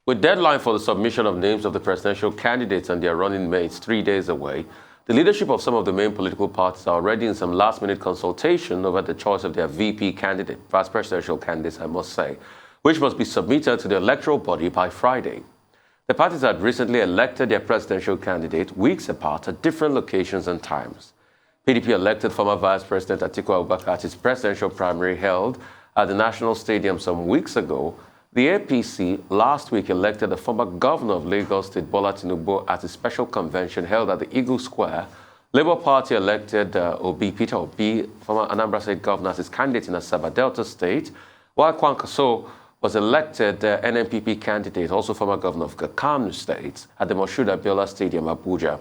With deadline for the submission of names of the presidential candidates and their running mates 3 days away, the leadership of some of the main political parties are already in some last-minute consultation over the choice of their VP candidate, vice presidential candidates, I must say, which must be submitted to the electoral body by Friday. The parties had recently elected their presidential candidate weeks apart at different locations and times. PDP elected former Vice President Atiku at its presidential primary held at the National Stadium some weeks ago. The APC last week elected the former governor of Lagos State, Bola Tinubu, at a special convention held at the Eagle Square. Labour Party elected Peter Obi, former Anambra State governor, as its candidate in Asaba Delta State, while Kwankwaso was elected NNPP candidate, also former governor of Kano State, at the Moshood Abiola Stadium, Abuja.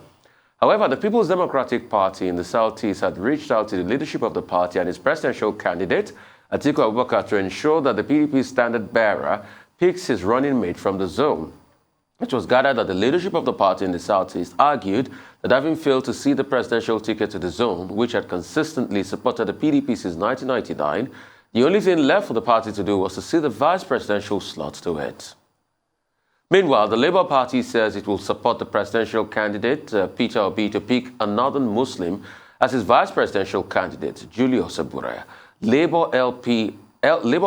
However, the People's Democratic Party in the Southeast had reached out to the leadership of the party and its presidential candidate, Atiku Abubakar, to ensure that the PDP standard-bearer picks his running mate from the zone. It was gathered that the leadership of the party in the Southeast argued that having failed to see the presidential ticket to the zone, which had consistently supported the PDP since 1999, the only thing left for the party to do was to see the vice presidential slot to it. Meanwhile, the Labour Party says it will support the presidential candidate, Peter Obi, to pick a northern Muslim as his vice presidential candidate, Julius Abure. Labour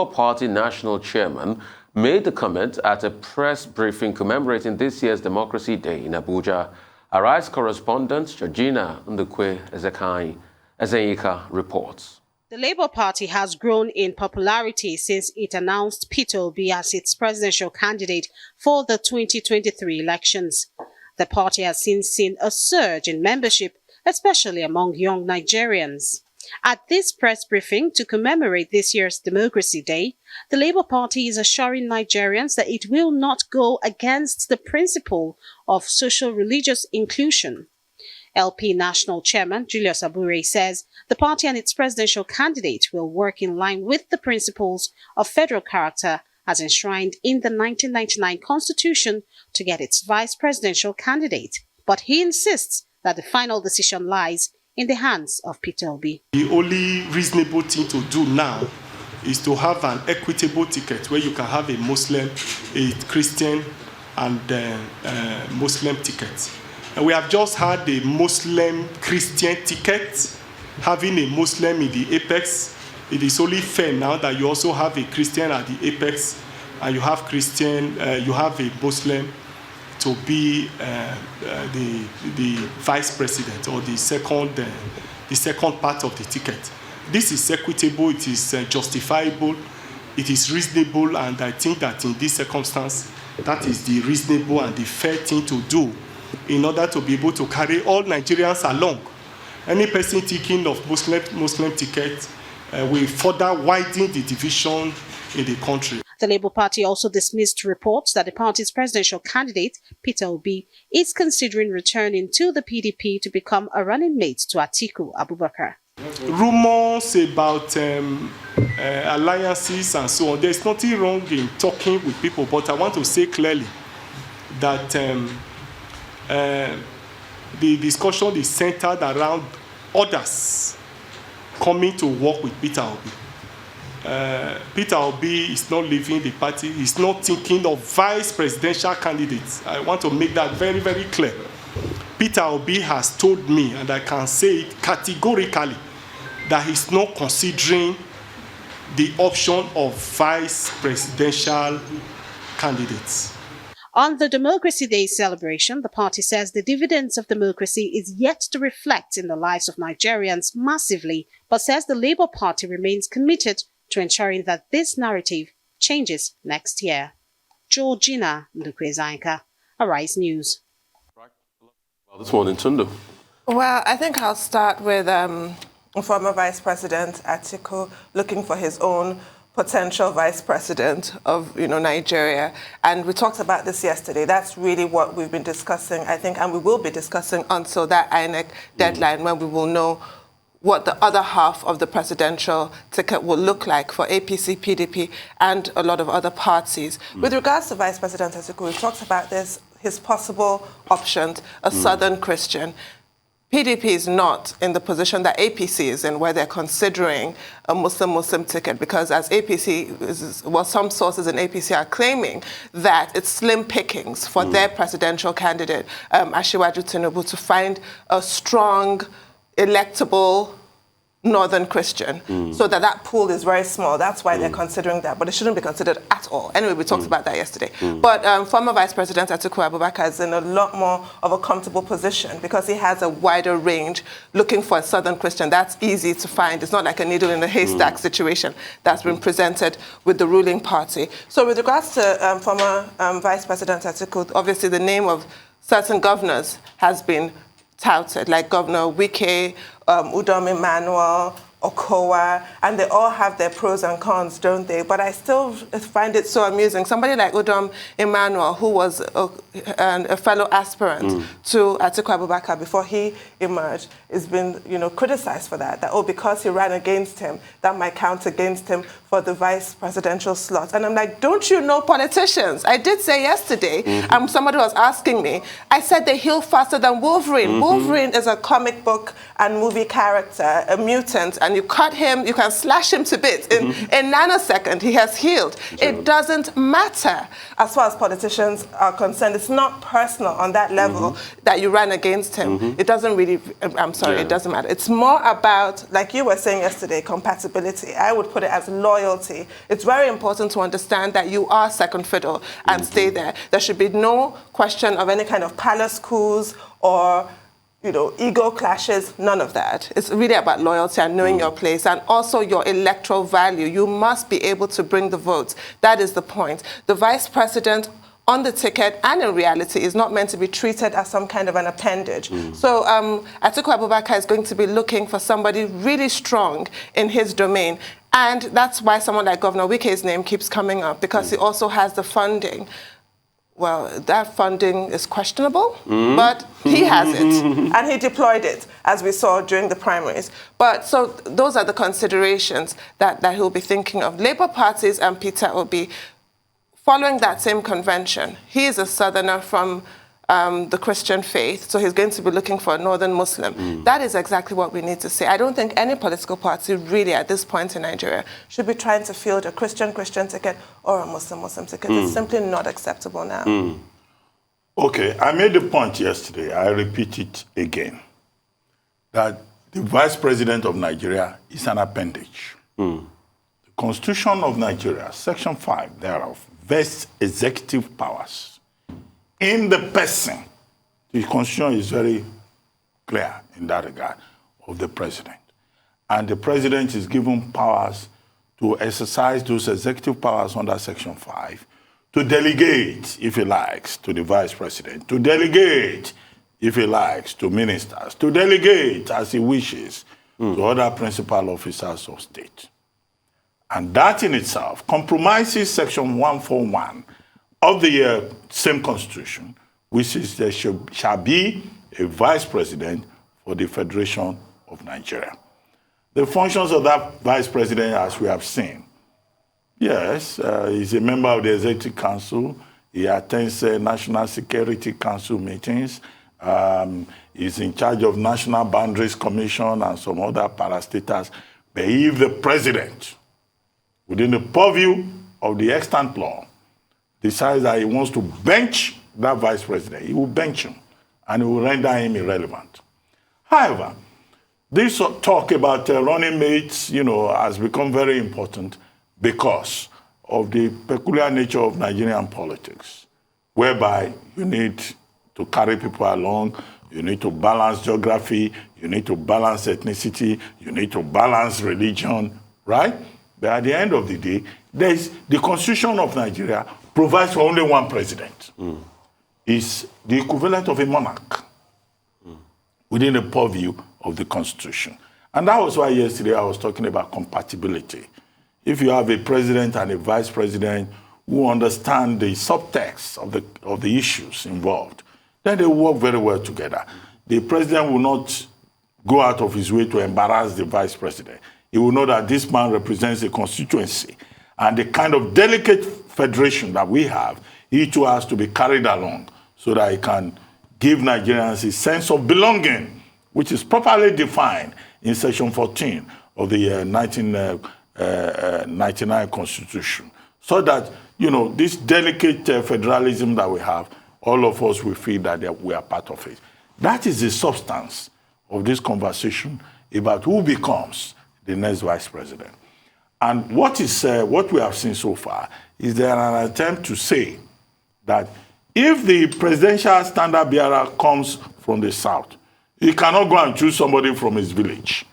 Party National Chairman made the comment at a press briefing commemorating this year's Democracy Day in Abuja. Arise correspondent Georgina Ndukwe Ezenyika reports. The Labour Party has grown in popularity since it announced Peter Obi as its presidential candidate for the 2023 elections. The party has since seen a surge in membership, especially among young Nigerians. At this press briefing to commemorate this year's Democracy Day, the Labour Party is assuring Nigerians that it will not go against the principle of social-religious inclusion. LP National Chairman Julius Abure says the party and its presidential candidate will work in line with the principles of federal character as enshrined in the 1999 Constitution to get its vice presidential candidate. But he insists that the final decision lies in the hands of Peter Obi. The only reasonable thing to do now is to have an equitable ticket where you can have a Muslim, a Christian, and Muslim tickets. And we have just had a Muslim-Christian ticket, having a Muslim in the apex. It is only fair now that you also have a Christian at the apex, and you have you have a Muslim to be the vice president or the second part of the ticket. This is equitable, it is justifiable, it is reasonable, and I think that in this circumstance, that is the reasonable and the fair thing to do in order to be able to carry all Nigerians along. Any person thinking of Muslim ticket will further widen the division in the country. The Labour Party also dismissed reports that the party's presidential candidate, Peter Obi, is considering returning to the PDP to become a running mate to Atiku Abubakar. Rumors about alliances and so on, there's nothing wrong in talking with people, but I want to say clearly that the discussion is centered around others coming to work with Peter Obi. Peter Obi is not leaving the party. He's not thinking of vice presidential candidates. I want to make that very, very clear. Peter Obi has told me, and I can say it categorically, that he's not considering the option of vice presidential candidates. On the Democracy Day celebration, the party says the dividends of democracy is yet to reflect in the lives of Nigerians massively, but says the Labour Party remains committed to ensuring that this narrative changes next year. Georgina Ndukwe Ezenyika, Arise News. Well, this morning, Tundu. Well, I think I'll start with former Vice President Atiku looking for his own potential vice president of Nigeria. And we talked about this yesterday. That's really what we've been discussing, I think, and we will be discussing until that INEC deadline when we will know what the other half of the presidential ticket will look like for APC, PDP, and a lot of other parties. With regards to Vice President Atiku, we talked about this, his possible options, a Southern Christian. PDP is not in the position that APC is in, where they're considering a Muslim-Muslim ticket, because as some sources in APC are claiming that it's slim pickings for their presidential candidate, Asiwaju Tinubu, to find a strong, electable Northern Christian, so that pool is very small. That's why they're considering that, but it shouldn't be considered at all. Anyway, we talked about that yesterday. But former Vice President Atiku Abubakar is in a lot more of a comfortable position because he has a wider range looking for a Southern Christian. That's easy to find. It's not like a needle in a haystack situation that's been presented with the ruling party. So with regards to former Vice President Atiku, obviously the name of certain governors has been touted, like Governor Wike, Udom Emmanuel, Okowa, and they all have their pros and cons, don't they? But I still find it so amusing. Somebody like Udom Emmanuel, who was a fellow aspirant to Atiku Abubakar before he emerged, has been, criticized for that. That, because he ran against him, that might count against him for the vice presidential slot. And I'm like, don't you know politicians? I did say yesterday, somebody was asking me, I said they heal faster than Wolverine. Wolverine is a comic book and movie character, a mutant, and you cut him, you can slash him to bits. In a nanosecond, he has healed. It doesn't matter as far as politicians are concerned. It's not personal on that level that you ran against him. It doesn't really, I'm sorry, it doesn't matter. It's more about, like you were saying yesterday, compatibility. I would put it as loyalty. It's very important to understand that you are second fiddle and stay there. There should be no question of any kind of palace coups or ego clashes, none of that. It's really about loyalty and knowing your place and also your electoral value. You must be able to bring the votes. That is the point. The vice president on the ticket and in reality is not meant to be treated as some kind of an appendage. So Atiku Abubakar is going to be looking for somebody really strong in his domain. And that's why someone like Governor Wike's name keeps coming up, because he also has the funding. Well, that funding is questionable, but he has it, and he deployed it, as we saw during the primaries. But so those are the considerations that he'll be thinking of. Labour parties and Peter Obi, following that same convention, he is a southerner from the Christian faith, so he's going to be looking for a northern Muslim. That is exactly what we need to say. I don't think any political party really at this point in Nigeria should be trying to field a Christian ticket or a Muslim ticket. It's simply not acceptable now. Okay, I made the point yesterday, I repeat it again, that the vice president of Nigeria is an appendage. The Constitution of Nigeria, Section 5 thereof, vests executive powers in the person. The Constitution is very clear in that regard of the president. And the president is given powers to exercise those executive powers under Section 5, to delegate, if he likes, to the vice president, to delegate, if he likes, to ministers, to delegate, as he wishes, to other principal officers of state. And that in itself compromises Section 141 of the same Constitution, which is there shall be a vice president for the Federation of Nigeria. The functions of that vice president, as we have seen, yes, he's a member of the Executive Council. He attends National Security Council meetings. He's in charge of National Boundaries Commission and some other parastatals. But if the president, within the purview of the extant law, decides that he wants to bench that vice president, he will bench him and he will render him irrelevant. However, this talk about running mates, has become very important because of the peculiar nature of Nigerian politics, whereby you need to carry people along, you need to balance geography, you need to balance ethnicity, you need to balance religion, right? But at the end of the day, the Constitution of Nigeria provides for only one president. It's the equivalent of a monarch within the purview of the Constitution. And that was why yesterday I was talking about compatibility. If you have a president and a vice president who understand the subtext of the issues involved, then they work very well together. The president will not go out of his way to embarrass the vice president. He will know that this man represents a constituency, and the kind of delicate federation that we have, he too has to be carried along so that he can give Nigerians a sense of belonging which is properly defined in Section 14 of the 1999 Constitution, so that, this delicate federalism that we have, all of us will feel that we are part of it. That is the substance of this conversation about who becomes the next vice president. And what we have seen so far is there an attempt to say that if the presidential standard bearer comes from the South, he cannot go and choose somebody from his village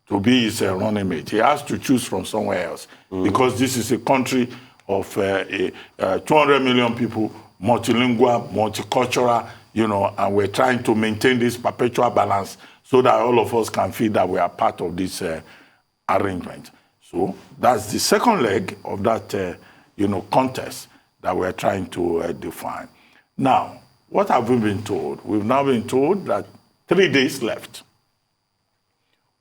to be his running mate. He has to choose from somewhere else because this is a country of 200 million people, multilingual, multicultural, and we're trying to maintain this perpetual balance so that all of us can feel that we are part of this arrangement. So that's the second leg of that, contest that we're trying to define. Now, what have we been told? We've now been told that 3 days left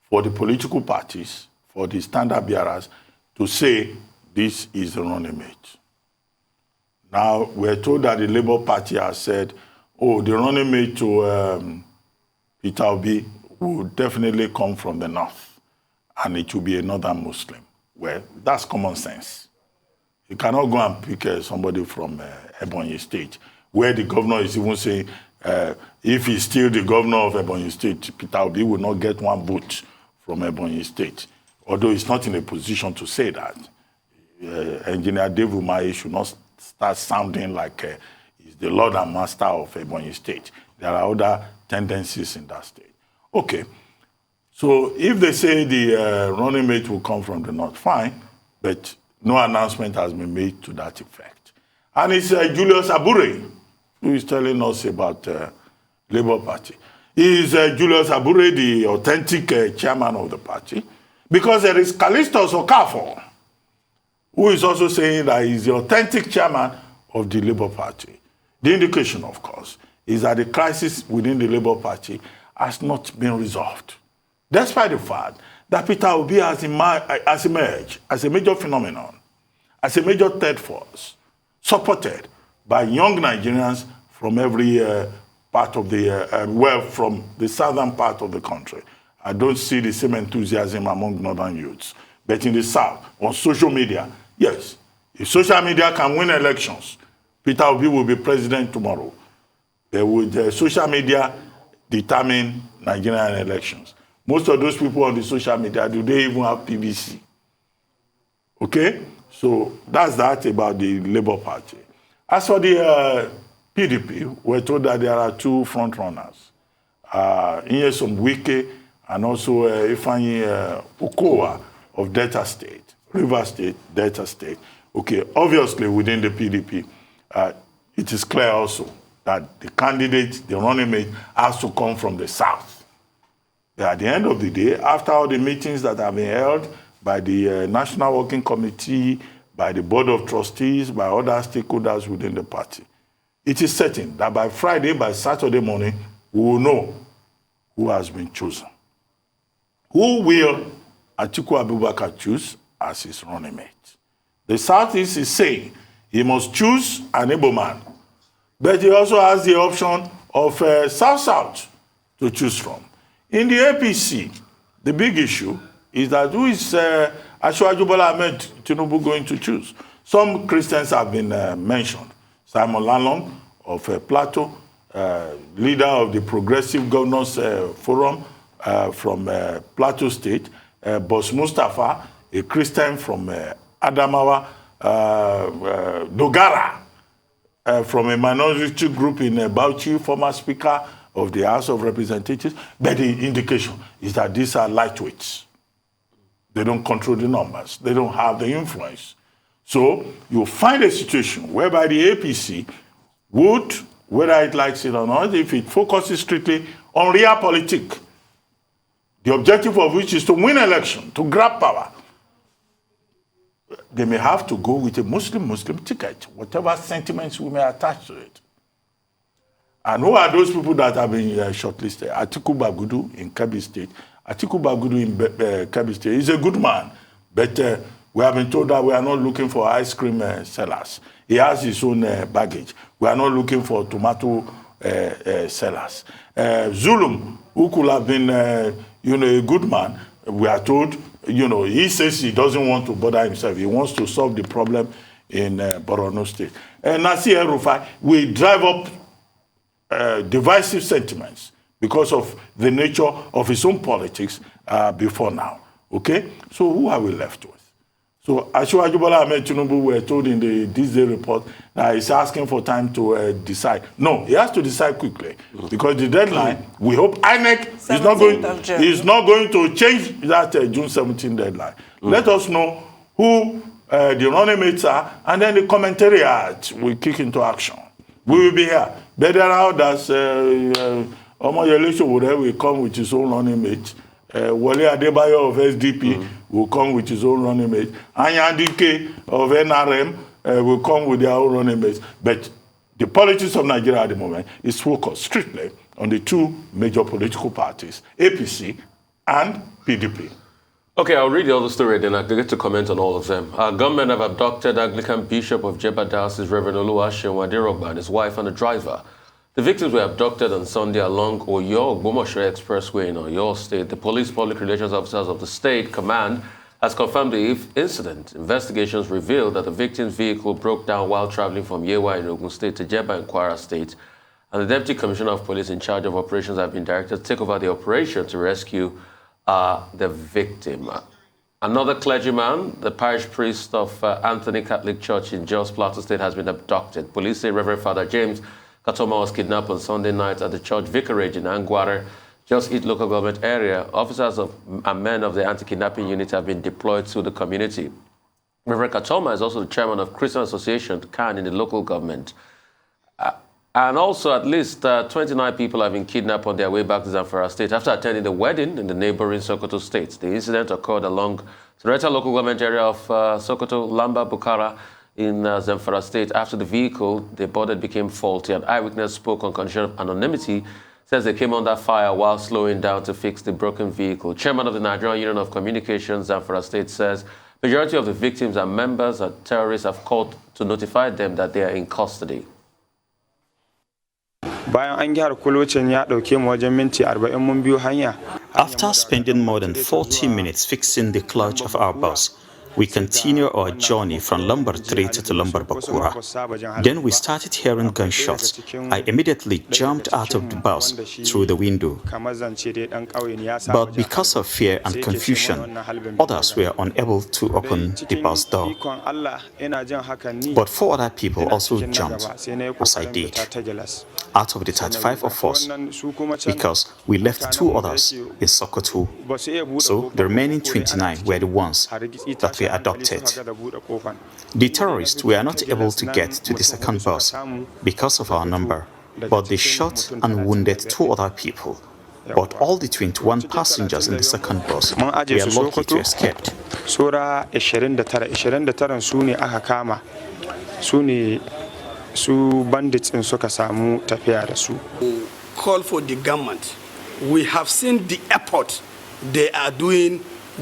for the political parties, for the standard bearers, to say this is the running mate. Now, we're told that the Labour Party has said, the running mate to Peter Obi will definitely come from the north, and it will be a northern Muslim. Well, that's common sense. You cannot go and pick somebody from Ebonyi State, where the governor is even saying, if he's still the governor of Ebonyi State, Peter Obi will not get 1 vote from Ebonyi State, although he's not in a position to say that. Engineer Dave Umahi should not start sounding like he's the Lord and Master of Ebonyi State. There are other tendencies in that state. Okay, so if they say the running mate will come from the north, fine, but no announcement has been made to that effect. And it's Julius Abure who is telling us about Labour Party. Is Julius Abure the authentic chairman of the party? Because there is Callistus Okafor, who is also saying that he's the authentic chairman of the Labour Party. The indication, of course, is that the crisis within the Labour Party has not been resolved, despite the fact that Peter Obi has emerged as a major phenomenon, as a major third force, supported by young Nigerians from every part of the, from the southern part of the country. I don't see the same enthusiasm among northern youths. But in the south, on social media, yes, if social media can win elections, Peter Obi will be president tomorrow. Social media determine Nigerian elections. Most of those people on the social media, do they even have PVC? Okay? So that's that about the Labour Party. As for the PDP, we're told that there are 2 front runners. Nyesom Wike and also Ifeanyi Okowa of Delta State, River State, Delta State. Okay, obviously within the PDP, it is clear also that the candidate, the running mate, has to come from the south. But at the end of the day, after all the meetings that have been held by the National Working Committee, by the Board of Trustees, by other stakeholders within the party, it is certain that by Friday, by Saturday morning, we will know who has been chosen. Who will Atiku Abubakar choose as his running mate? The Southeast is saying he must choose an Igbo man, but he also has the option of South-South to choose from. In the APC, the big issue is that who is Asiwaju Bola Ahmed Tinubu going to choose? Some Christians have been mentioned. Simon Lalong of Plateau, leader of the Progressive Governors Forum from Plateau State, Boss Mustafa, a Christian from Adamawa, Dogara, from a minority group in Bauchi, former Speaker of the House of Representatives. But the indication is that these are lightweights. They don't control the numbers. They don't have the influence. So you find a situation whereby the APC would, whether it likes it or not, if it focuses strictly on realpolitik, the objective of which is to win election, to grab power, they may have to go with a Muslim ticket, whatever sentiments we may attach to it. And who are those people that have been shortlisted? Atiku Bagudu in Kebbi State. Atiku Bagudu in Kebbi State is a good man, but we have been told that we are not looking for ice cream sellers. He has his own baggage. We are not looking for tomato sellers. Zulum, who could have been, a good man, we are told, he says he doesn't want to bother himself. He wants to solve the problem in Borno State. Nasir El-Rufai will drive up divisive sentiments because of the nature of his own politics before now. Okay? So who are we left with? So Asiwaju Bola Ahmed Tinubu were told in this day report that he's asking for time to decide. No, he has to decide quickly because the deadline, we hope INEC is not going to change that June 17 deadline. Let us know who the running mates are, and then the commentariat will kick into action. We will be here. But there are others. Omoyele will come with his own running mate. Wale Adebayo of SDP will come with his own running mate. Anyandike of NRM will come with their own running mates. But the politics of Nigeria at the moment is focused strictly on the two major political parties, APC and PDP. Okay, I'll read the other story, then I'll get to comment on all of them. Our government have abducted Anglican Bishop of Jebba Diocese, Reverend Oluwaseun Wadirogba, and his wife and a driver. The victims were abducted on Sunday along Oyo-Ogbomoso Expressway in Oyo State. The police public relations officers of the state command has confirmed the incident. Investigations revealed that the victim's vehicle broke down while traveling from Yewa in Ogun State to Jebba in Kwara State, and the Deputy Commissioner of Police in charge of operations have been directed to take over the operation to rescue the victim. Another clergyman, the parish priest of Anthony Catholic Church in Jos Plateau State, has been abducted. Police say Reverend Father James Katoma was kidnapped on Sunday night at the church vicarage in Angware, Jos East local government area. Officers and men of the anti-kidnapping unit have been deployed to the community. Reverend Katoma is also the chairman of Christian Association, CAN, in the local government. And also, at least 29 people have been kidnapped on their way back to Zamfara State after attending the wedding in the neighboring Sokoto State. The incident occurred along the Reta local government area of Sokoto, Lamba, Bukara in Zamfara State. After the vehicle they boarded became faulty, an eyewitness spoke on condition of anonymity, says they came under fire while slowing down to fix the broken vehicle. Chairman of the Nigerian Union of Communications, Zamfara State, says majority of the victims are members of terrorists have called to notify them that they are in custody. After spending more than 40 minutes fixing the clutch of our bus, we continue our journey from Lambar 3 to Lambar Bakura. Then we started hearing gunshots. I immediately jumped out of the bus through the window. But because of fear and confusion, others were unable to open the bus door. But 4 other people also jumped, as I did, out of the 35 of us, because we left 2 others in Sokoto. So the remaining 29 were the ones that were adopted. The terrorists were not able to get to the second bus because of our number, but they shot and wounded 2 other people. But all the 21 passengers in the second bus were lucky to escape. Call for the government. We have seen the effort they are doing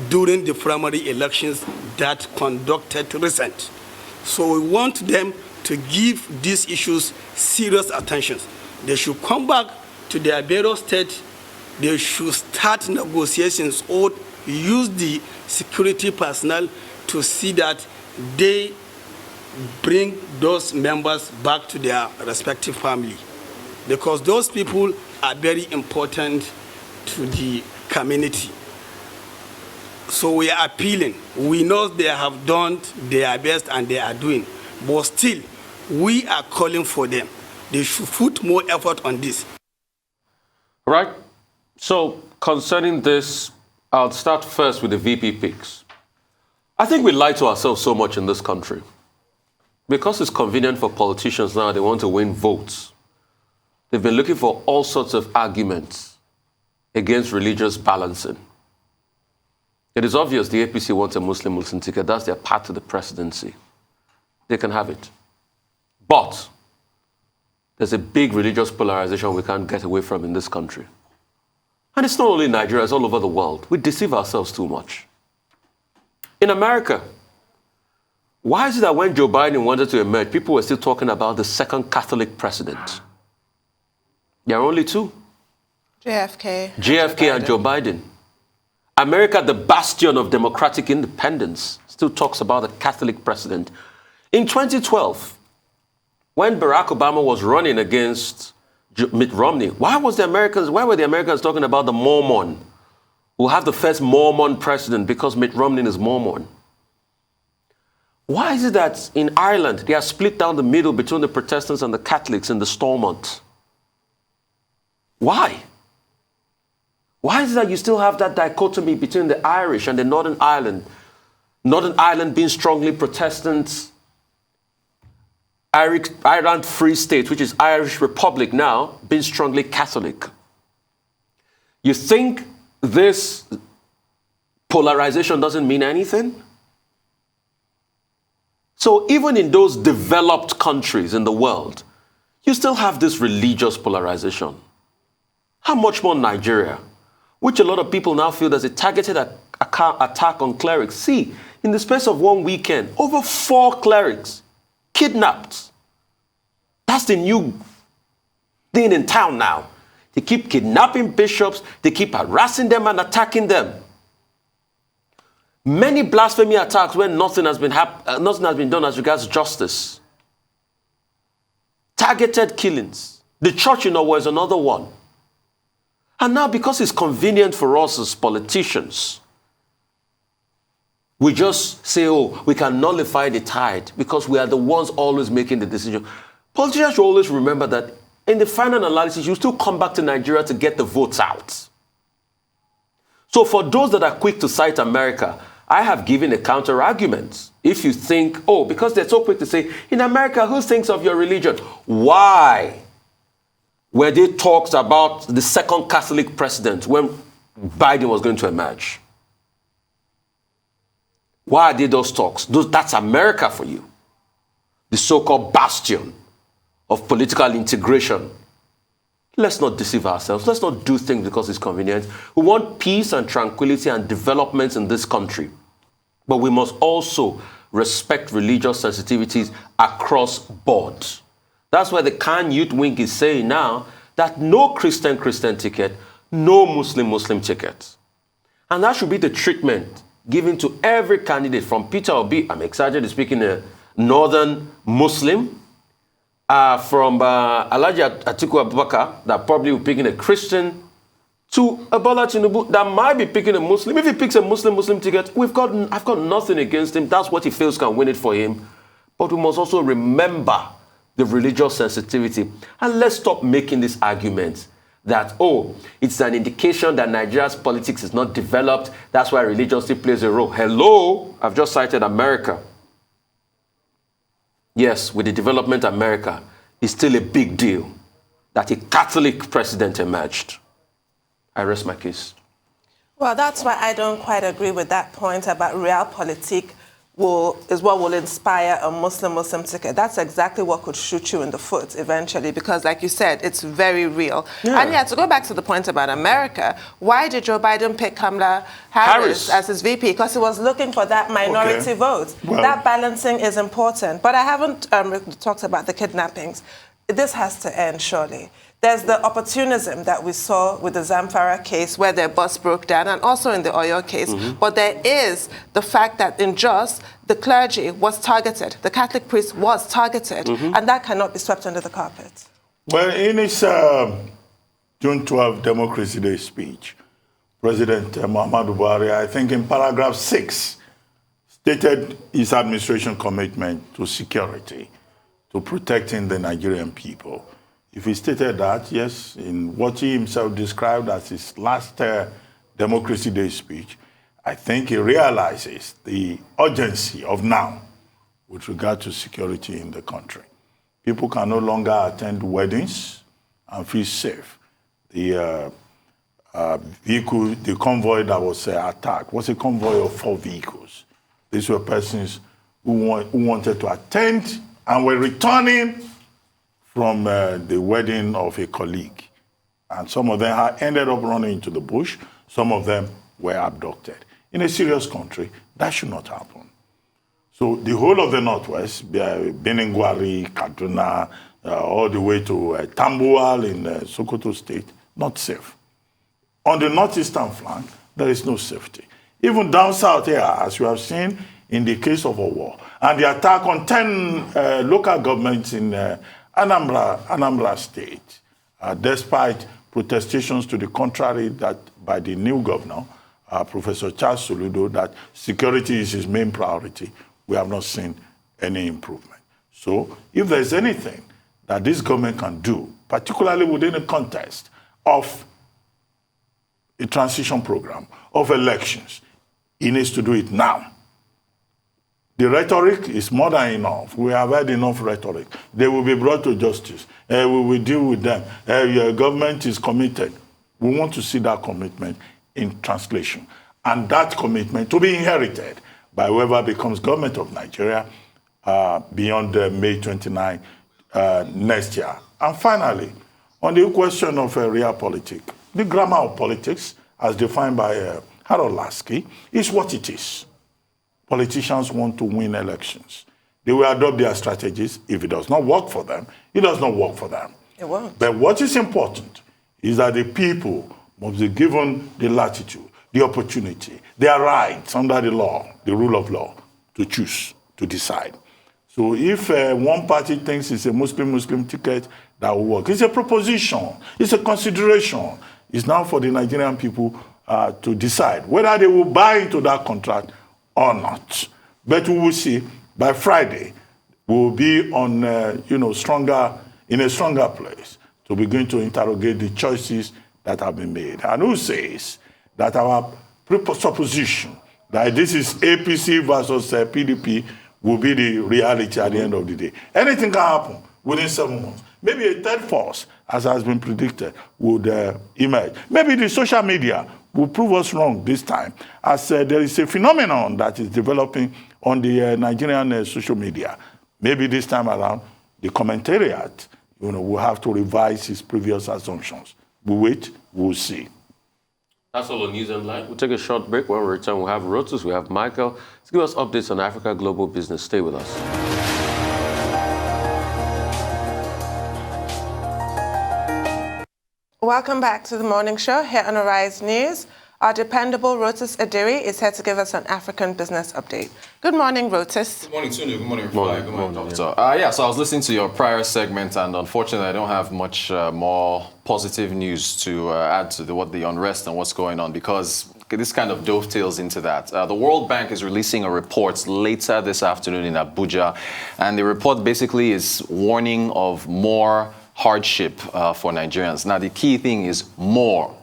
during the primary elections that conducted recent. So we want them to give these issues serious attention. They should come back to their various states. They should start negotiations or use the security personnel to see that they bring those members back to their respective family, because those people are very important to the community. So we are appealing. We know they have done their best and they are doing, but still we are calling for them. They should put more effort on this. Right. So concerning this, I'll start first with the VP picks. I think we lie to ourselves so much in this country. Because it's convenient for politicians now, they want to win votes. They've been looking for all sorts of arguments against religious balancing. It is obvious the APC wants a Muslim ticket. That's their path to the presidency. They can have it. But there's a big religious polarization we can't get away from in this country. And it's not only in Nigeria, it's all over the world. We deceive ourselves too much. In America, why is it that when Joe Biden wanted to emerge, people were still talking about the second Catholic president? There are only two. JFK and Joe Biden. America, the bastion of democratic independence, still talks about a Catholic president. In 2012, when Barack Obama was running against Mitt Romney, why were the Americans talking about the Mormon? We'll have the first Mormon president because Mitt Romney is Mormon. Why is it that in Ireland, they are split down the middle between the Protestants and the Catholics in the Stormont? Why? Why is it that you still have that dichotomy between the Irish and the Northern Ireland? Northern Ireland being strongly Protestant, Ireland Free State, which is Irish Republic now, being strongly Catholic. You think this polarization doesn't mean anything? So even in those developed countries in the world, you still have this religious polarization. How much more Nigeria, which a lot of people now feel there's a targeted attack on clerics. See, in the space of one weekend, over 4 clerics kidnapped. That's the new thing in town now. They keep kidnapping bishops, they keep harassing them and attacking them. Many blasphemy attacks when nothing has been done as regards justice. Targeted killings. The church in Owo is another one. And now because it's convenient for us as politicians, we just say, oh, we can nullify the tide because we are the ones always making the decision. Politicians should always remember that in the final analysis, you still come back to Nigeria to get the votes out. So for those that are quick to cite America, I have given a counter argument. If you think, oh, because they're so quick to say, in America, who thinks of your religion? Why were there talks about the second Catholic president when Biden was going to emerge? Why are there those talks? That's America for you. The so-called bastion of political integration. Let's not deceive ourselves. Let's not do things because it's convenient. We want peace and tranquility and development in this country. But we must also respect religious sensitivities across board. That's why the Khan Youth Wing is saying now that no Christian ticket, no Muslim ticket. And that should be the treatment given to every candidate from Peter Obi. I'm excited to speak in a northern Muslim. From Alhaji Atiku Abubakar, that probably will pick in a Christian, to Bola Tinubu, that might be picking a Muslim. If he picks a Muslim ticket, I've got nothing against him. That's what he feels can win it for him. But we must also remember the religious sensitivity. And let's stop making this argument that, oh, it's an indication that Nigeria's politics is not developed. That's why religiosity plays a role. Hello, I've just cited America. Yes, with the development of America, it's still a big deal that a Catholic president emerged. I rest my case. Well, that's why I don't quite agree with that point about realpolitik is what will inspire a Muslim ticket. That's exactly what could shoot you in the foot eventually, because like you said, it's very real. Yeah. And yeah, to go back to the point about America, why did Joe Biden pick Kamala Harris as his VP? Because he was looking for that minority vote. Well, that balancing is important. But I haven't talked about the kidnappings. This has to end, surely. There's the opportunism that we saw with the Zamfara case where their bus broke down, and also in the Oyo case. Mm-hmm. But there is the fact that in Jos, the clergy was targeted. The Catholic priest was targeted. Mm-hmm. And that cannot be swept under the carpet. Well, in his June 12 Democracy Day speech, President Muhammadu Buhari, I think in paragraph 6, stated his administration commitment to security, to protecting the Nigerian people. If he stated that, yes, in what he himself described as his last Democracy Day speech, I think he realizes the urgency of now with regard to security in the country. People can no longer attend weddings and feel safe. The vehicle, the convoy that was attacked was a convoy of 4 vehicles. These were persons who wanted to attend and were returning from the wedding of a colleague. And some of them ended up running into the bush. Some of them were abducted. In a serious country, that should not happen. So the whole of the Northwest, Beningwari, Kaduna, all the way to Tambuwal in Sokoto State, not safe. On the northeastern flank, there is no safety. Even down south here, as you have seen in the case of a war, and the attack on 10 local governments in Anambra State, despite protestations to the contrary that by the new governor, Professor Charles Soludo, that security is his main priority, we have not seen any improvement. So if there's anything that this government can do, particularly within the context of a transition program, of elections, he needs to do it now. The rhetoric is more than enough. We have had enough rhetoric. They will be brought to justice. We will deal with them. Your government is committed. We want to see that commitment in translation. And that commitment to be inherited by whoever becomes government of Nigeria beyond May 29 next year. And finally, on the question of realpolitik, the grammar of politics, as defined by Harold Lasky, is what it is. Politicians want to win elections. They will adopt their strategies. If it does not work for them, it does not work for them. It won't. But what is important is that the people must be given the latitude, the opportunity, their rights under the law, the rule of law, to choose, to decide. So if one party thinks it's a Muslim ticket that will work, it's a proposition, it's a consideration. It's now for the Nigerian people to decide whether they will buy into that contract or not. But we will see by Friday, we will be on, in a stronger place to begin to interrogate the choices that have been made. And who says that our supposition that this is APC versus PDP will be the reality at the end of the day. Anything can happen within 7 months. Maybe a third force, as has been predicted, would emerge. Maybe the social media will prove us wrong this time, as there is a phenomenon that is developing on the Nigerian social media. Maybe this time around, the commentariat will have to revise his previous assumptions. We wait, we'll see. That's all on News and Light. We'll take a short break. When we return, we'll have Rotus, we have Michael to give us updates on Africa Global Business. Stay with us. Welcome back to the morning show here on Arise News. Our dependable Rotus Adiri is here to give us an African business update. Good morning, Rotus. Good morning, Tunde. Good morning, everybody. Good morning, Doctor. So I was listening to your prior segment, and unfortunately, I don't have much more positive news to add to what the unrest and what's going on, because this kind of dovetails into that. The World Bank is releasing a report later this afternoon in Abuja, and the report basically is warning of more hardship for Nigerians. Now, the key thing is more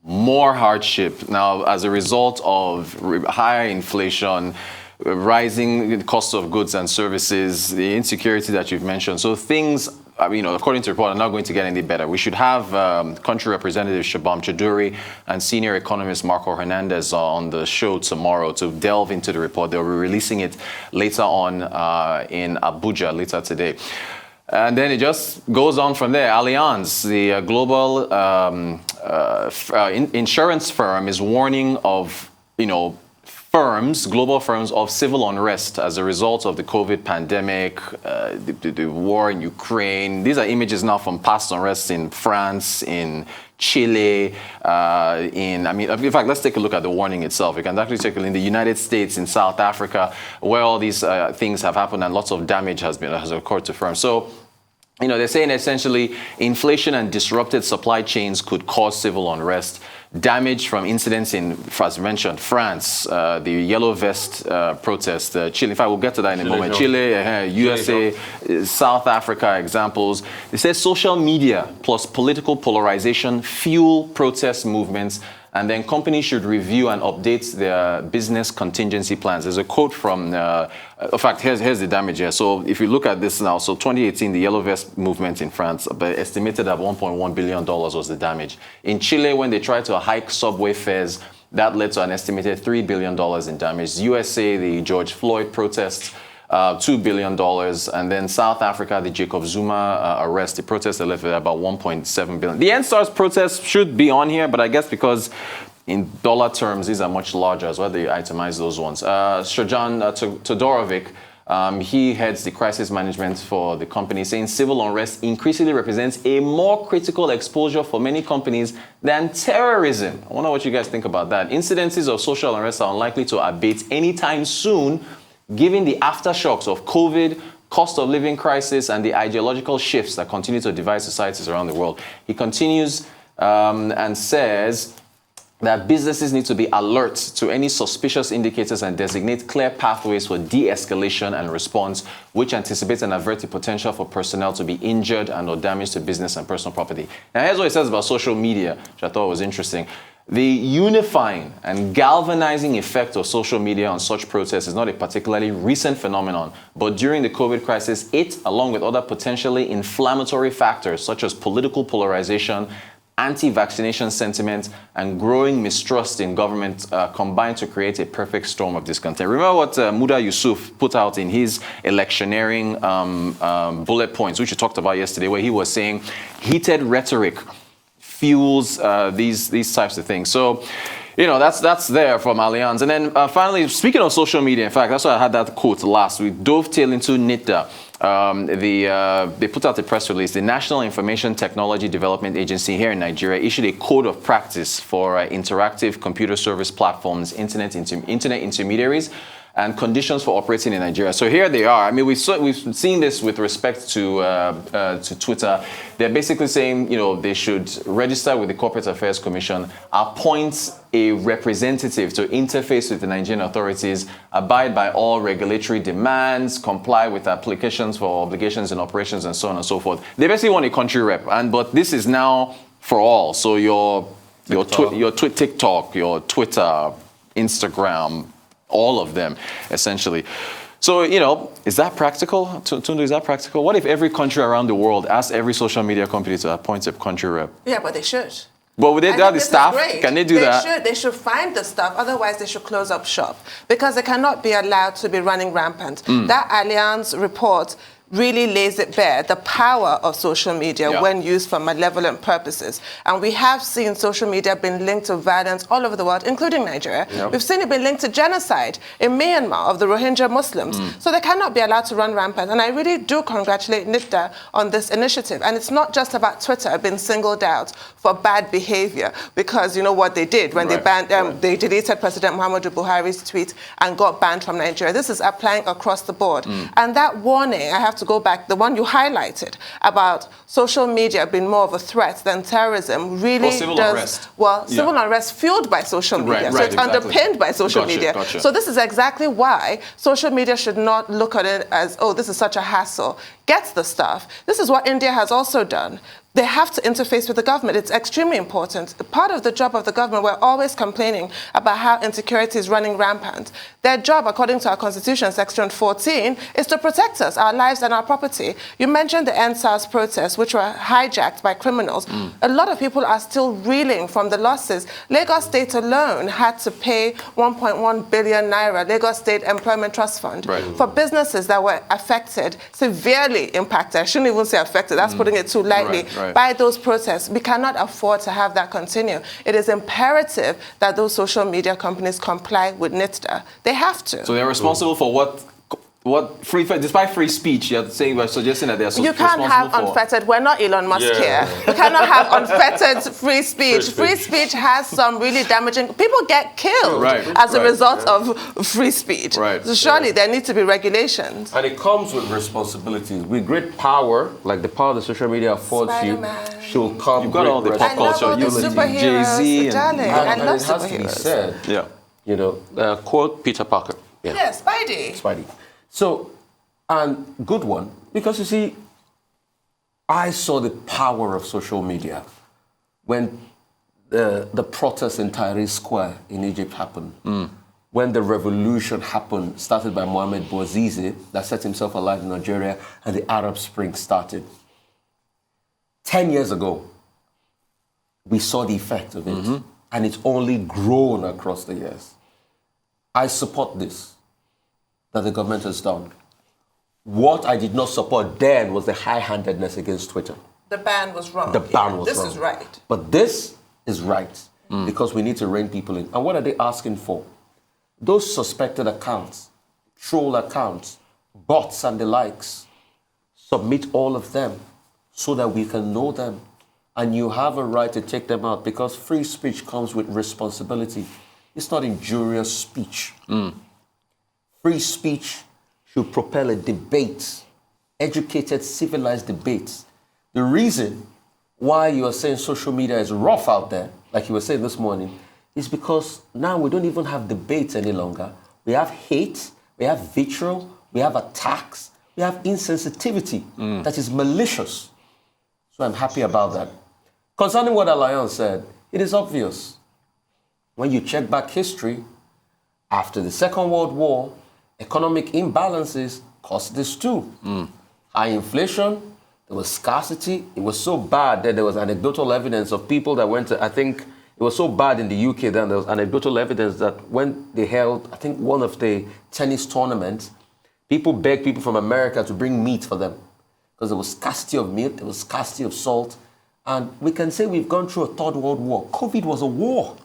hardship. Now, as a result of higher inflation, rising cost of goods and services, the insecurity that you've mentioned. So things, according to the report, are not going to get any better. We should have Country Representative Shabam Chuduri and Senior Economist Marco Hernandez on the show tomorrow to delve into the report. They'll be releasing it later on in Abuja, later today. And then it just goes on from there. Allianz, the global insurance firm, is warning of, global firms of civil unrest as a result of the COVID pandemic, the war in Ukraine. These are images now from past unrest in France, in Chile, in fact, let's take a look at the warning itself. You can actually take a look in the United States, in South Africa, where all these things have happened and lots of damage has occurred to firms. So, they're saying essentially inflation and disrupted supply chains could cause civil unrest. Damage from incidents in, as mentioned, France, the Yellow Vest protest, Chile. In fact, we'll get to that in a moment. Chile, USA, South Africa examples. They say social media plus political polarization fuel protest movements, and then companies should review and update their business contingency plans. There's a quote from, in fact, here's the damage here. So if you look at this now, so 2018, the Yellow Vest movement in France, estimated at $1.1 billion was the damage. In Chile, when they tried to hike subway fares, that led to an estimated $3 billion in damage. USA, the George Floyd protests, $2 billion. And then South Africa, the Jacob Zuma arrest, the protest left at about $1.7 billion. The NSARS protest should be on here, but I guess because in dollar terms, these are much larger as well. They itemize those ones. Srdjan Todorovic, He heads the crisis management for the company, saying civil unrest increasingly represents a more critical exposure for many companies than terrorism. I wonder what you guys think about that. Incidences of social unrest are unlikely to abate anytime soon, given the aftershocks of COVID, cost of living crisis, and the ideological shifts that continue to divide societies around the world. He continues and says that businesses need to be alert to any suspicious indicators and designate clear pathways for de-escalation and response, which anticipates and avert the potential for personnel to be injured and or damage to business and personal property. Now, here's what he says about social media, which I thought was interesting. The unifying and galvanizing effect of social media on such protests is not a particularly recent phenomenon, but during the COVID crisis, it, along with other potentially inflammatory factors such as political polarization, anti-vaccination sentiment, and growing mistrust in government combined to create a perfect storm of discontent. Remember what Muda Yusuf put out in his electioneering bullet points, which we talked about yesterday, where he was saying heated rhetoric fuels these types of things. So, you know, that's there from Allianz. And then finally, speaking of social media, in fact, that's why I had that quote last. We dovetail into NITDA. They put out a press release. The National Information Technology Development Agency here in Nigeria issued a code of practice for interactive computer service platforms, internet intermediaries, and conditions for operating in Nigeria. So here they are. I mean, we've seen this with respect to Twitter. They're basically saying, you know, they should register with the Corporate Affairs Commission, appoint a representative to interface with the Nigerian authorities, abide by all regulatory demands, comply with applications for obligations and operations, and so on and so forth. They basically want a country rep, but this is now for all. So your TikTok, your Twitter, Instagram, all of them, essentially. So, you know, is that practical? Tundu, is that practical? What if every country around the world asked every social media company to appoint a country rep? Yeah, but they should. But would they have the staff? Can they do that? They should find the staff. Otherwise, they should close up shop because they cannot be allowed to be running rampant. That Allianz report really lays it bare, the power of social media when used for malevolent purposes. And we have seen social media being linked to violence all over the world, including Nigeria. We've seen it being linked to genocide in Myanmar of the Rohingya Muslims. So they cannot be allowed to run rampant. And I really do congratulate NITDA on this initiative. And it's not just about Twitter being singled out for bad behavior, because you know what they did when they banned, they deleted President Muhammadu Buhari's tweet and got banned from Nigeria. This is applying across the board. And that warning, I have to go back, the one you highlighted about social media being more of a threat than terrorism really civil does... unrest. Well, civil unrest fueled by social media. So it's underpinned by social media. Gotcha. So this is exactly why social media should not look at it as, oh, this is such a hassle. Get the stuff. This is what India has also done. They have to interface with the government. It's extremely important. Part of the job of the government, we're always complaining about how insecurity is running rampant. Their job, according to our Constitution, Section 14, is to protect us, our lives and our property. You mentioned the NSAS protests, which were hijacked by criminals. A lot of people are still reeling from the losses. Lagos State alone had to pay 1.1 billion naira, Lagos State Employment Trust Fund, for businesses that were affected, severely impacted. I shouldn't even say affected, that's putting it too lightly. By those protests. We cannot afford to have that continue. It is imperative that those social media companies comply with NITDA. They have to. So they're responsible for despite free speech, you're suggesting that they're You can't have unfettered, we're not Elon Musk here. We cannot have unfettered free speech. Free speech has some really damaging, people get killed as a result of free speech. So surely there need to be regulations. And it comes with responsibilities. With great power, like the power the social media affords Spider-Man. you, she'll come. You've got all the pop culture, I love all the superheroes, Jay-Z, darling. I love it has to be superheroes. said. You know, quote Peter Parker. Yeah, Spidey. So, and good one, because you see, I saw the power of social media when the protest in Tahrir Square in Egypt happened. When the revolution happened, started by Mohamed Bouazizi, that set himself alight in Nigeria, and the Arab Spring started. 10 years ago, we saw the effect of it, and it's only grown across the years. I support this, that the government has done. What I did not support then was the high-handedness against Twitter. The ban was wrong. The ban was wrong. This is right. But this is right, because we need to rein people in. And what are they asking for? Those suspected accounts, troll accounts, bots and the likes. Submit all of them so that we can know them. And you have a right to take them out because free speech comes with responsibility. It's not injurious speech. Free speech should propel a debate, educated, civilized debates. The reason why you are saying social media is rough out there, like you were saying this morning, is because now we don't even have debates any longer. We have hate, we have vitriol, we have attacks, we have insensitivity that is malicious. So I'm happy about that. Concerning what Alayon said, it is obvious. When you check back history, after the Second World War, economic imbalances caused this too. High inflation, there was scarcity. It was so bad that there was anecdotal evidence of people that went to, I think, it was so bad in the UK then, there was anecdotal evidence that when they held, I think, one of the tennis tournaments, people begged people from America to bring meat for them because there was scarcity of meat, there was scarcity of salt. And we can say we've gone through a third world war. COVID was a war.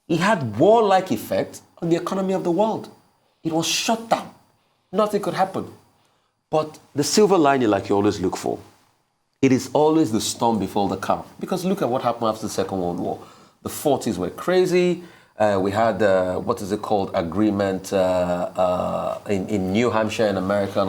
It had war-like effect on the economy of the world. It was shut down. Nothing could happen. But the silver lining, like you always look for, it is always the storm before the calm. Because look at what happened after the Second World War. The 40s were crazy. We had, what is it called, agreement in New Hampshire in America.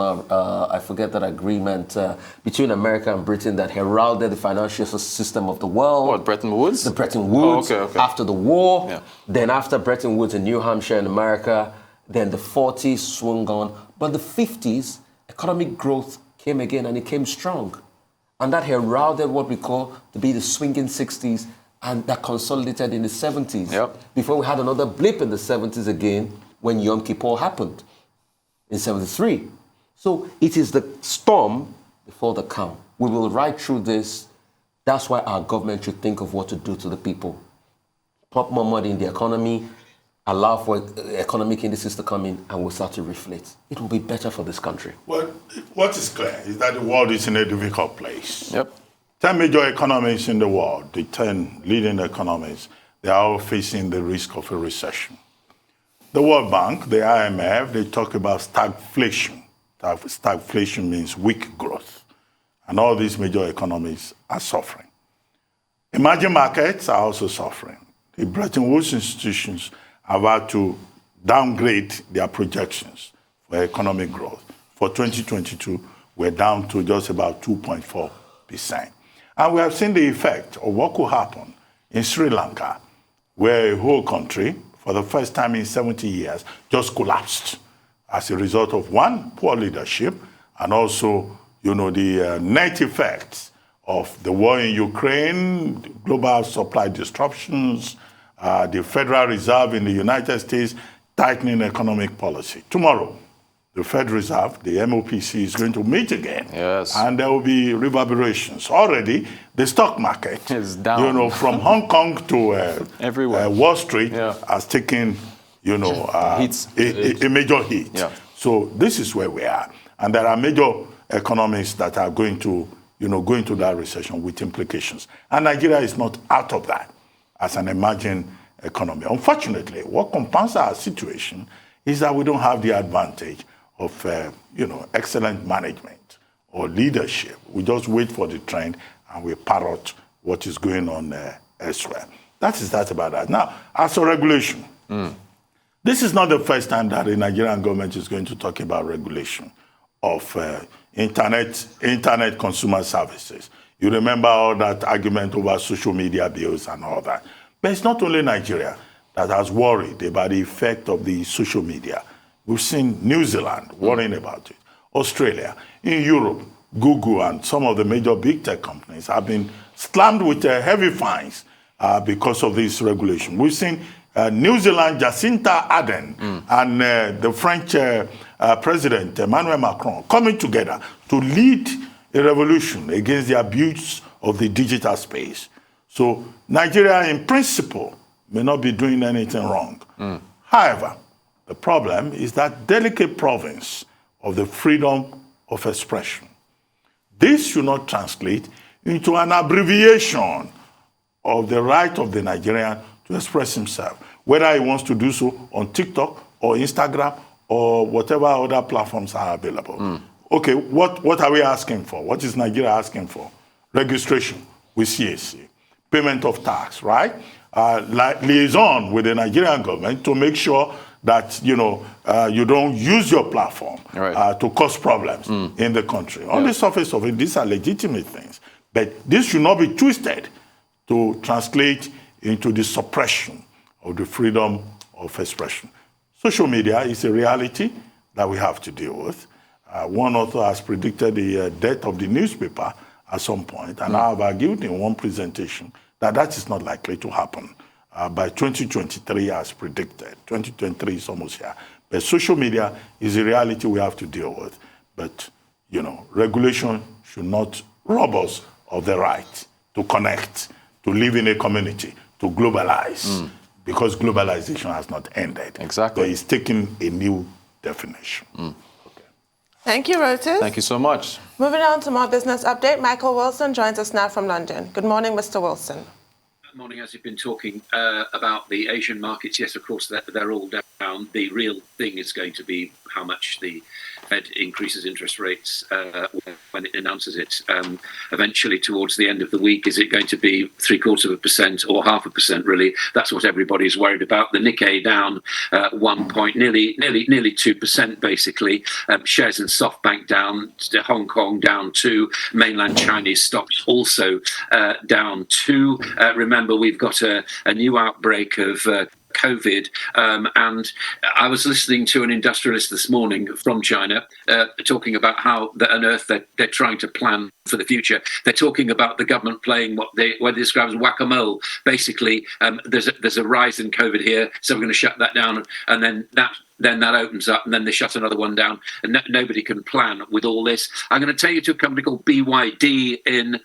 I forget that agreement between America and Britain that heralded the financial system of the world. What, Bretton Woods? The Bretton Woods. Oh, okay. After the war. Yeah. Then after Bretton Woods in New Hampshire in America, then the 40s swung on. But the 50s, economic growth came again and it came strong. And that heralded what we call to be the swinging 60s and that consolidated in the 70s. Yep. Before we had another blip in the 70s again when Yom Kippur happened in 73. So it is the storm before the calm. We will ride through this. That's why our government should think of what to do to the people. Pump more money in the economy, allow for economic indices to come in, and we'll start to reflate. It will be better for this country. Well, what is clear is that the world is in a difficult place. Yep. 10 major economies in the world, the 10 leading economies, they are all facing the risk of a recession. The World Bank, the IMF, they talk about stagflation. Stagflation means weak growth. And all these major economies are suffering. Emerging markets are also suffering. The Bretton Woods institutions have had to downgrade their projections for economic growth. For 2022, we're down to just about 2.4%. And we have seen the effect of what could happen in Sri Lanka, where a whole country, for the first time in 70 years, just collapsed as a result of, one, poor leadership, and also, the net effects of the war in Ukraine, global supply disruptions, the Federal Reserve in the United States tightening economic policy. Tomorrow, the Federal Reserve, the MOPC, is going to meet again. Yes. And there will be reverberations. Already, the stock market is down. From Hong Kong to everywhere. Wall Street has taken, a major hit. Yeah. So this is where we are. And there are major economies that are going to, go into that recession with implications. And Nigeria is not out of that as an emerging economy. Unfortunately, what compounds our situation is that we don't have the advantage of, excellent management or leadership. We just wait for the trend and we parrot what is going on elsewhere. That is that about that. Now, as for regulation, this is not the first time that the Nigerian government is going to talk about regulation of internet consumer services. You remember all that argument over social media bills and all that. But it's not only Nigeria that has worried about the effect of the social media. We've seen New Zealand worrying about it. Australia, in Europe, Google and some of the major big tech companies have been slammed with heavy fines because of this regulation. We've seen New Zealand, Jacinta Ardern, and the French President, Emmanuel Macron, coming together to lead a revolution against the abuse of the digital space. So Nigeria, in principle, may not be doing anything wrong. However, the problem is that delicate province of the freedom of expression. This should not translate into an abbreviation of the right of the Nigerian to express himself, whether he wants to do so on TikTok or Instagram or whatever other platforms are available. Okay, what are we asking for? What is Nigeria asking for? Registration with CAC, payment of tax, right? Liaison with the Nigerian government to make sure that you don't use your platform to cause problems in the country. On the surface of it, these are legitimate things, but this should not be twisted to translate into the suppression of the freedom of expression. Social media is a reality that we have to deal with. One author has predicted the death of the newspaper at some point, and I have argued in one presentation that is not likely to happen by 2023 as predicted. 2023 is almost here. But social media is a reality we have to deal with. But, regulation should not rob us of the right to connect, to live in a community, to globalize, because globalization has not ended. Exactly. But it's taking a new definition. Okay. Thank you, Rotis. Thank you so much. Moving on to more business update, Michael Wilson joins us now from London. Good morning, Mr. Wilson. Good morning. As you've been talking about the Asian markets, yes, of course, they're all down. The real thing is going to be how much the Fed increases interest rates when it announces it eventually towards the end of the week. Is it going to be 0.75% or 0.5%? Really, that's what everybody's worried about. The Nikkei down 1 point, nearly 2%, basically. Shares in SoftBank down, Hong Kong down 2, mainland Chinese stocks also down 2. Remember, we've got a new outbreak of COVID, and I was listening to an industrialist this morning from China talking about how on earth they're trying to plan for the future. They're talking about the government playing what they describe as whack-a-mole. Basically, there's a rise in COVID here, so we're going to shut that down, and then that opens up, and then they shut another one down, and nobody can plan with all this. I'm going to take you to a company called BYD in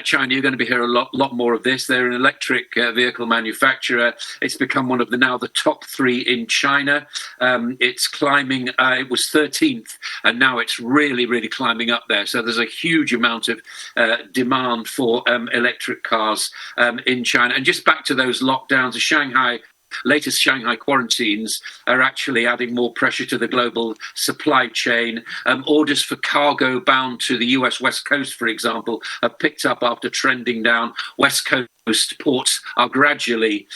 China. You're going to be hearing a lot more of this. They're an electric vehicle manufacturer. It's become one of the top 3 in China. It's climbing. It was 13th, and now it's really climbing up there. So there's a huge amount of demand for electric cars in China. And just back to those lockdowns, latest Shanghai quarantines are actually adding more pressure to the global supply chain. Orders for cargo bound to the US West Coast, for example, have picked up after trending down. West Coast ports are gradually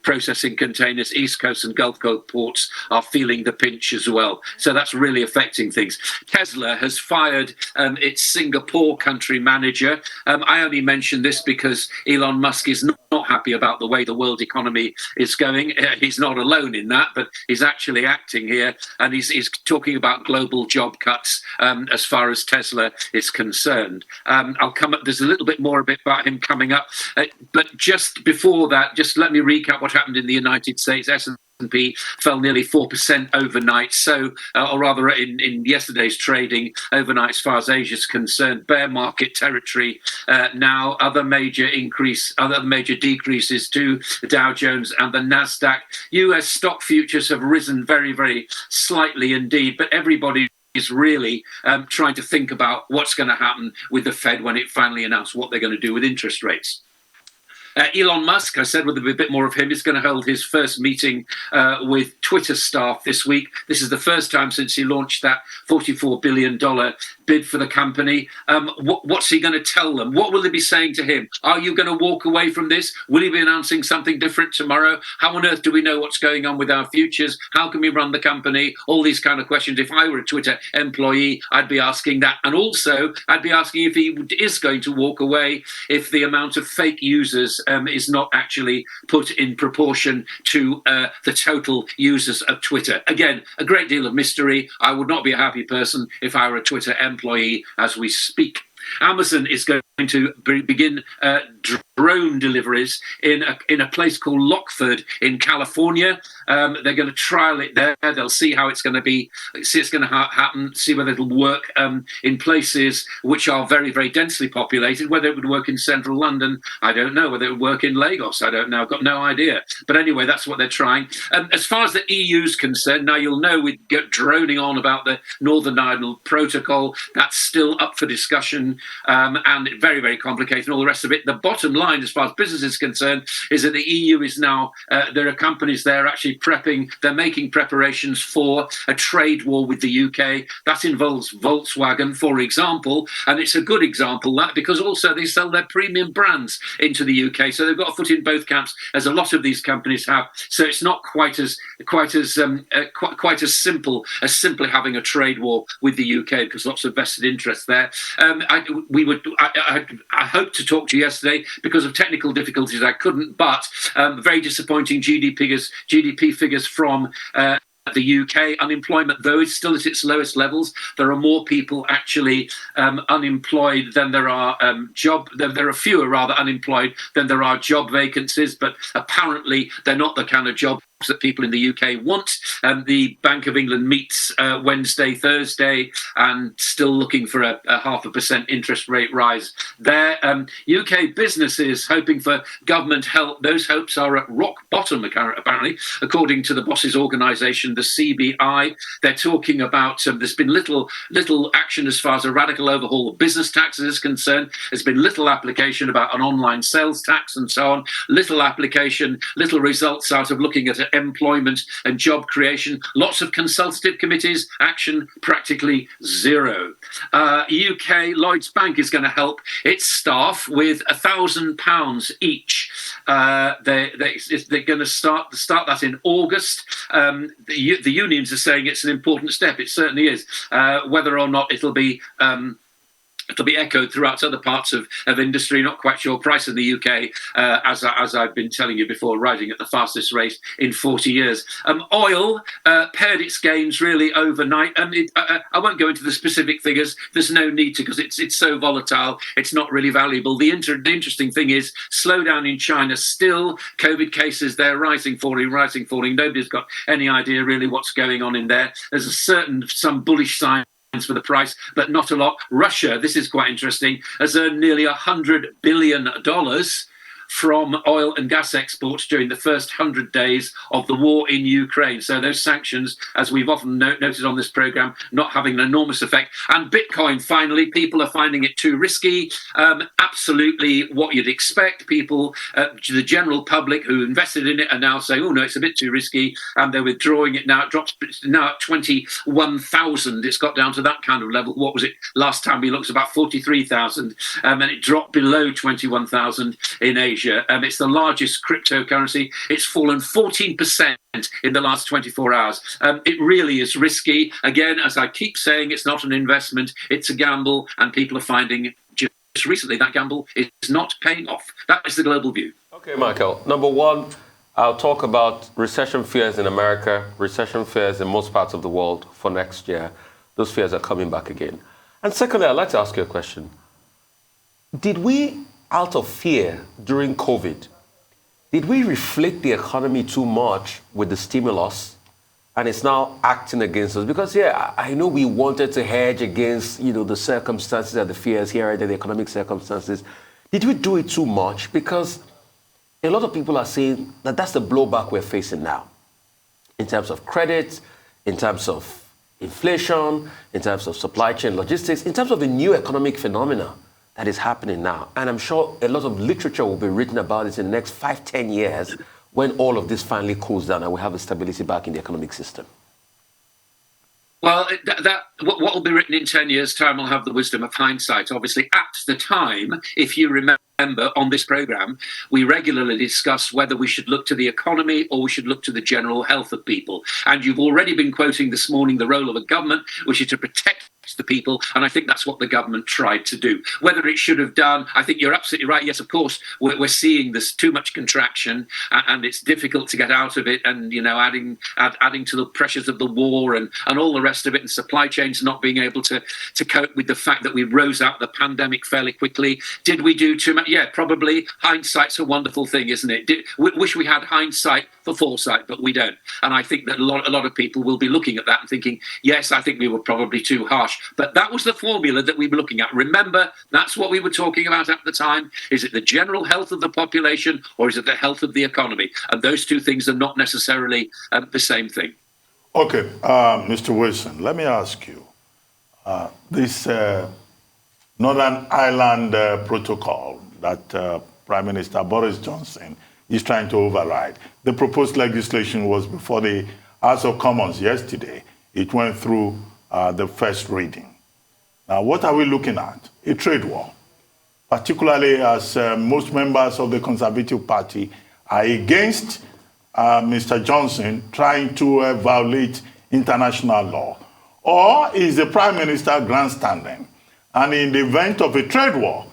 processing containers. East Coast and Gulf Coast ports are feeling the pinch as well. So that's really affecting things. Tesla has fired its Singapore country manager. I only mention this because Elon Musk is not happy about the way the world economy is going. He's not alone in that, but he's actually acting here, and he's talking about global job cuts as far as Tesla is concerned. I'll come up. There's a little bit more about him coming up. But just before that, just let me recap what happened in the United States. S&P fell nearly 4% overnight. So, or rather in yesterday's trading overnight, as far as Asia's concerned, bear market territory. Now, other major decreases to the Dow Jones and the Nasdaq. US stock futures have risen very slightly indeed, but everybody is really trying to think about what's going to happen with the Fed when it finally announces what they're going to do with interest rates. Elon Musk, I said with a bit more of him, is going to hold his first meeting with Twitter staff this week. This is the first time since he launched that $44 billion bid for the company. What's he going to tell them? What will they be saying to him? Are you going to walk away from this? Will he be announcing something different tomorrow? How on earth do we know what's going on with our futures? How can we run the company? All these kind of questions. If I were a Twitter employee, I'd be asking that. And also, I'd be asking if he is going to walk away if the amount of fake users is not actually put in proportion to the total users of Twitter. Again, a great deal of mystery. I would not be a happy person if I were a Twitter employee as we speak. Amazon is going to begin drone deliveries in a place called Lockford in California. They're going to trial it there. They'll see how it's going to be, see it's going to happen, see whether it'll work in places which are very densely populated. Whether it would work in central London, I don't know. Whether it would work in Lagos, I don't know. I've got no idea. But anyway, that's what they're trying. As far as the EU's concerned, now you'll know we get droning on about the Northern Ireland Protocol. That's still up for discussion, and very, very complicated and all the rest of it. The bottom line, as far as business is concerned, is that the EU is now, there are companies there actually they're making preparations for a trade war with the UK. That involves Volkswagen, for example, and it's a good example, that, because also they sell their premium brands into the UK. So they've got a foot in both camps, as a lot of these companies have. So it's not quite as simple as simply having a trade war with the UK, because lots of vested interests there. I hoped to talk to you yesterday. Because of technical difficulties, I couldn't. But very disappointing GDP figures from the UK. Unemployment, though, is still at its lowest levels. There are more people actually unemployed than there are there are fewer rather unemployed than there are job vacancies. But apparently, they're not the kind of jobs that people in the UK want. The Bank of England meets Wednesday, Thursday, and still looking for a 0.5% interest rate rise there. UK businesses hoping for government help. Those hopes are at rock bottom, apparently, according to the bosses' organisation, the CBI. They're talking about there's been little action as far as a radical overhaul of business taxes is concerned. There's been little application about an online sales tax and so on. Little application, little results out of looking at employment and job creation. Lots of consultative committees, action practically zero. UK Lloyds Bank is going to help its staff with £1,000 each. They're going to start that in August. The unions are saying it's an important step. It certainly is. Whether or not it'll be echoed throughout other parts of industry, not quite sure. Price in the UK, as I've been telling you before, rising at the fastest rate in 40 years. Oil pared its gains really overnight. I won't go into the specific figures. There's no need to, because it's so volatile. It's not really valuable. The interesting thing is slowdown in China still. COVID cases there rising, falling. Nobody's got any idea really what's going on in there. There's some bullish signs for the price, but not a lot. Russia, this is quite interesting, has earned nearly $100 billion from oil and gas exports during the first 100 days of the war in Ukraine. So those sanctions, as we've often noted on this program, not having an enormous effect. And Bitcoin, finally, people are finding it too risky. Absolutely what you'd expect. People, the general public who invested in it are now saying, oh no, it's a bit too risky, and they're withdrawing it now. It drops now at 21,000. It's got down to that kind of level. What was it last time we looked? About 43,000, and it dropped below 21,000 in Asia. It's the largest cryptocurrency. It's fallen 14% in the last 24 hours. It really is risky. Again, as I keep saying, it's not an investment, it's a gamble, and people are finding just recently that gamble is not paying off. That is the global view. Okay, Michael. Number one, I'll talk about recession fears in America, recession fears in most parts of the world for next year. Those fears are coming back again. And secondly, I'd like to ask you a question. Did we, out of fear during COVID, did we reflate the economy too much with the stimulus, and it's now acting against us? Because, yeah, I know we wanted to hedge against, the circumstances and the fears here and the economic circumstances. Did we do it too much? Because a lot of people are saying that that's the blowback we're facing now, in terms of credit, in terms of inflation, in terms of supply chain logistics, in terms of the new economic phenomena that is happening now. And I'm sure a lot of literature will be written about it in the next 5-10 years when all of this finally cools down and we have a stability back in the economic system. Well, what will be written in 10 years' time will have the wisdom of hindsight. Obviously, at the time, if you remember on this program, we regularly discuss whether we should look to the economy or we should look to the general health of people. And you've already been quoting this morning the role of a government, which is to protect the people, and I think that's what the government tried to do. Whether it should have done, I think you're absolutely right. Yes, of course, we're seeing this too much contraction, and it's difficult to get out of it, and adding to the pressures of the war and all the rest of it, and supply chains not being able to cope with the fact that we rose out of the pandemic fairly quickly. Did we do too much? Yeah, probably. Hindsight's a wonderful thing, isn't it? Wish we had hindsight for foresight, but we don't. And I think that a lot of people will be looking at that and thinking, yes, I think we were probably too harsh. But that was the formula that we were looking at. Remember, that's what we were talking about at the time. Is it the general health of the population, or is it the health of the economy? And those two things are not necessarily the same thing. Okay, Mr. Wilson, let me ask you. This Northern Ireland Protocol that Prime Minister Boris Johnson is trying to override. The proposed legislation was before the House of Commons yesterday. It went through the first reading. Now, what are we looking at? A trade war, particularly as most members of the Conservative Party are against Mr. Johnson trying to violate international law. Or is the Prime Minister grandstanding? And in the event of a trade war,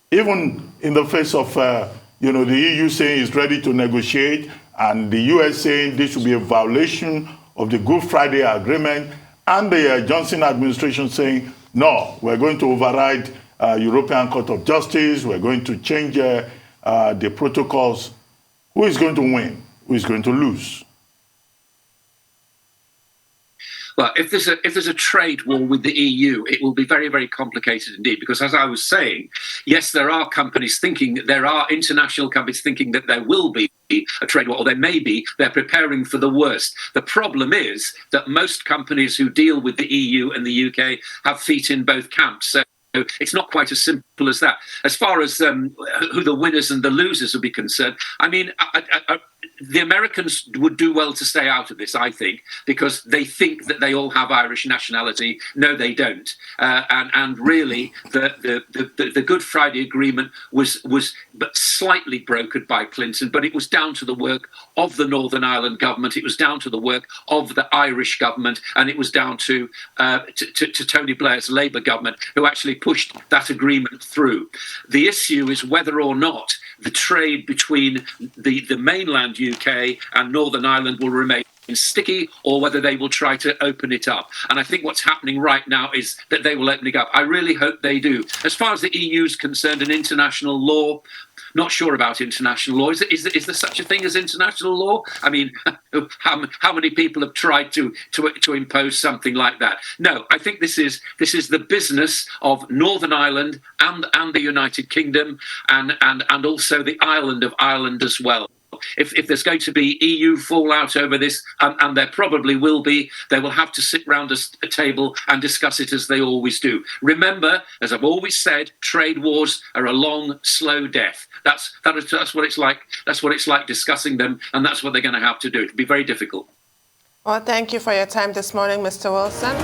even in the face of the EU saying it's ready to negotiate, and the US saying this should be a violation of the Good Friday Agreement, and the Johnson administration saying, no, we're going to override European Court of Justice, we're going to change the protocols. Who is going to win? Who is going to lose? Well, if there's a trade war with the EU, it will be very, very complicated indeed. Because as I was saying, yes, there are international companies thinking that there will be a trade war, or there may be. They're preparing for the worst. The problem is that most companies who deal with the EU and the UK have feet in both camps. So it's not quite as simple as that. As far as who the winners and the losers will be concerned, I mean, the Americans would do well to stay out of this, I think, because they think that they all have Irish nationality. No, they don't. And really, the Good Friday Agreement was but slightly brokered by Clinton, but it was down to the work of the Northern Ireland government. It was down to the work of the Irish government, and it was down to Tony Blair's Labour government, who actually pushed that agreement through. The issue is whether or not the trade between the mainland UK and Northern Ireland will remain sticky, or whether they will try to open it up. And I think what's happening right now is that they will open it up. I really hope they do. As far as the EU is concerned, and international law, not sure about international law. Is there such a thing as international law? I mean, how many people have tried to impose something like that? No, I think this is the business of Northern Ireland and the United Kingdom and also the island of Ireland as well. If there's going to be EU fallout over this, and there probably will be, they will have to sit round a table and discuss it as they always do. Remember, as I've always said, trade wars are a long, slow death. That's what it's like. That's what it's like discussing them, and that's what they're going to have to do. It'll be very difficult. Well, thank you for your time this morning, Mr. Wilson.